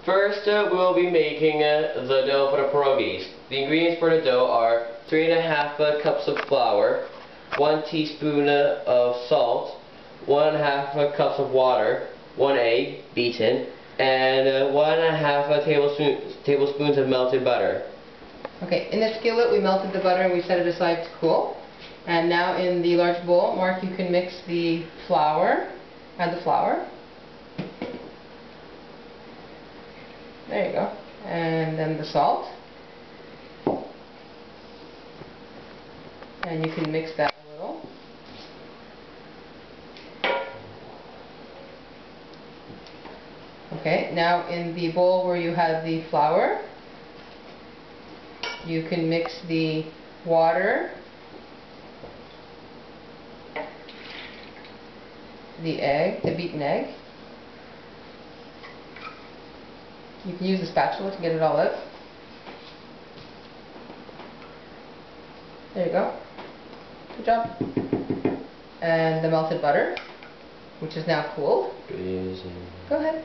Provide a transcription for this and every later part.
First, we'll be making the dough for the pierogies. The ingredients for the dough are 3½ cups of flour, 1 teaspoon of salt, 1½ cups of water, 1 egg beaten, and 1½ tablespoons of melted butter. Okay, in the skillet we melted the butter and we set it aside to cool. And now in the large bowl, Mark, you can mix the flour. Add the flour. There you go. And then the salt. And you can mix that a little. Okay, now in the bowl where you have the flour, you can mix the water, the egg, the beaten egg. You can use a spatula to get it all out. There you go. Good job. And the melted butter, which is now cooled. Go ahead.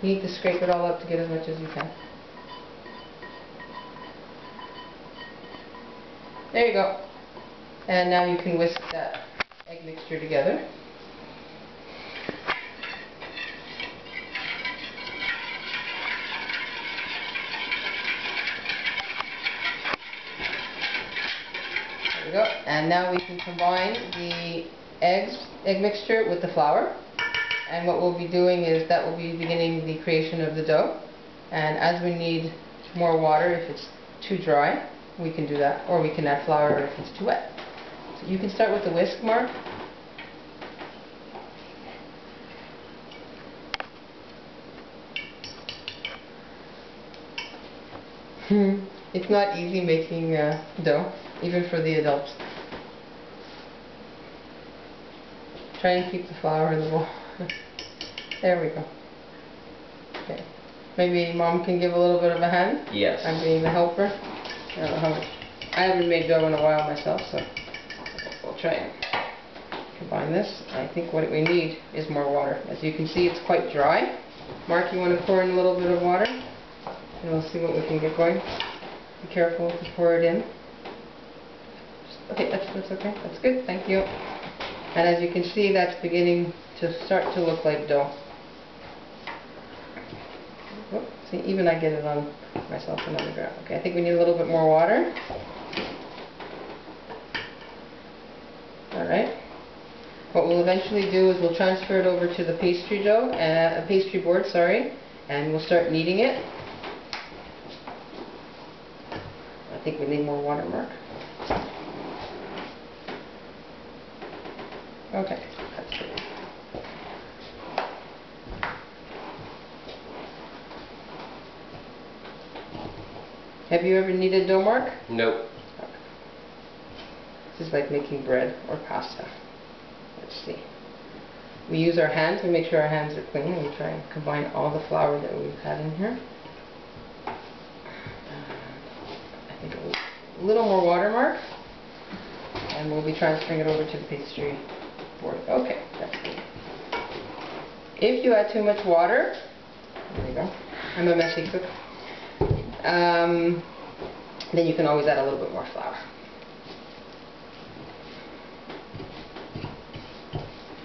You need to scrape it all up to get as much as you can. There you go. And now you can whisk that egg mixture together. There we go. And now we can combine the egg mixture with the flour. And what we'll be doing is that we'll be beginning the creation of the dough. And as we need more water, if it's too dry, we can do that. Or we can add flour if it's too wet. So you can start with the whisk, Mark. It's not easy making dough, even for the adults. Try and keep the flour in the bowl. There we go. Okay. Maybe Mom can give a little bit of a hand? Yes. I'm being the helper. I don't know how much. I haven't made dough in a while myself, so we'll try and combine this. I think what we need is more water. As you can see, it's quite dry. Mark, you want to pour in a little bit of water? And we'll see what we can get going. Be careful to pour it in. Okay, that's okay. That's good. Thank you. And as you can see, that's beginning to start to look like dough. Oh, see, even I get it on myself and on the ground. Okay, I think we need a little bit more water. Alright. What we'll eventually do is we'll transfer it over to the pastry dough, pastry board, sorry, and we'll start kneading it. I think we need more water, Mark. Okay, that's good. Have you ever kneaded dough, Mark? Nope. Okay. This is like making bread or pasta. Let's see. We use our hands. We make sure our hands are clean. And we try and combine all the flour that we've had in here. I think a little more water, Mark. And we'll be transferring it over to the pastry board. Okay, that's good. If you add too much water, there you go. I'm a messy cook. Then you can always add a little bit more flour.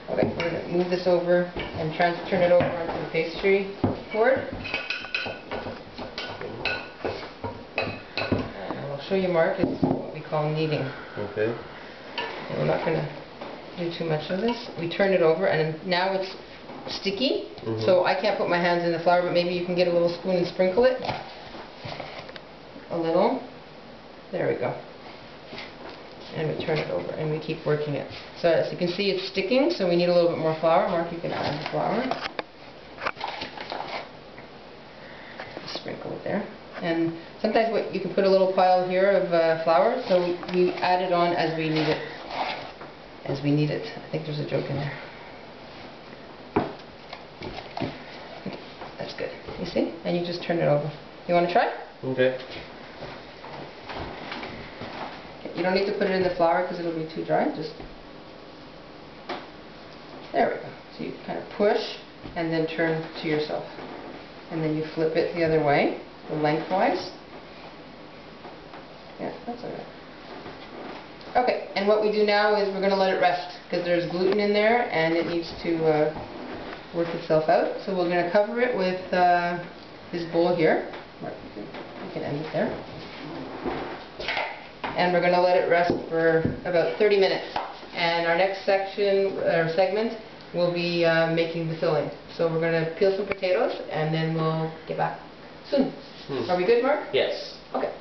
Okay, we're going to move this over and turn it over onto the pastry board. And I'll show you, Mark, it's what we call kneading. Okay. And we're not going to do too much of this. We turn it over and now it's sticky, so I can't put my hands in the flour, but maybe you can get a little spoon and sprinkle it. A little. There we go. And we turn it over and we keep working it. So as you can see, it's sticking, so we need a little bit more flour. Mark, you can add the flour. Sprinkle it there. And sometimes you can put a little pile here of flour, so we add it on as we need it. As we need it. I think there's a joke in there. That's good. You see? And you just turn it over. You want to try? Okay. You don't need to put it in the flour because it'll be too dry. Just there we go. So you kind of push and then turn to yourself. And then you flip it the other way, lengthwise. Yeah, that's alright. Okay, and what we do now is we're going to let it rest because there's gluten in there and it needs to work itself out. So we're going to cover it with this bowl here. You can end it there. And we're going to let it rest for about 30 minutes. And our next section, or segment, will be making the filling. So we're going to peel some potatoes and then we'll get back soon. Are we good, Mark? Yes. Okay.